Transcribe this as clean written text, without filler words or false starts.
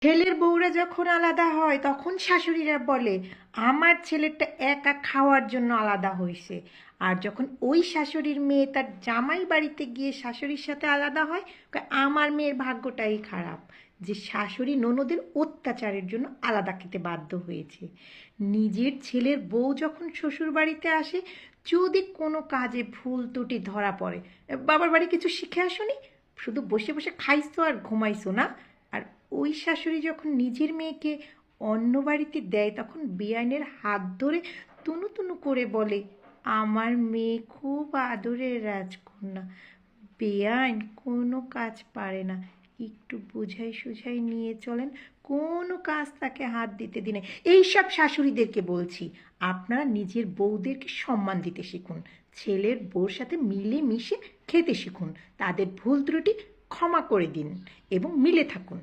ছেলের বউরা যখন আলাদা হয় তখন শাশুড়িরা বলে আমার ছেলেটা একা খাওয়ার জন্য আলাদা হয়েছে। আর যখন ওই শাশুড়ির মেয়ে তার জামাই বাড়িতে গিয়ে শাশুড়ির সাথে আলাদা হয়, কয়, আমার মেয়ের ভাগ্যটাই খারাপ যে শাশুড়ি ননদের অত্যাচারের জন্য আলাদা খেতে বাধ্য হয়েছে। নিজের ছেলের বউ যখন শ্বশুর বাড়িতে আসে, যদি কোনো কাজে ভুল ত্রুটি ধরা পড়ে, বাবার বাড়ি কিছু শিখে আসোনি, শুধু বসে বসে খাইছো আর ঘুমাইছো না। আর ওই শাশুড়ি যখন নিজের মেয়েকে অন্য বাড়িতে দেয়, তখন বেআইনের হাত ধরে তুনু তুনু করে বলে, আমার মেয়ে খুব আদরের রাজকন্যা, বেআইন কোনো কাজ পারে না, একটু বুঝাই সুঝাই নিয়ে চলেন, কোনো কাজ তাকে হাত দিতে দিনে। এইসব শাশুড়িদেরকে বলছি, আপনারা নিজের বউদেরকে সম্মান দিতে শিখুন, ছেলের বউর সাথে মিলে মিশে খেতে শিখুন, তাদের ভুল ত্রুটি ক্ষমা করে দিন এবং মিলে থাকুন।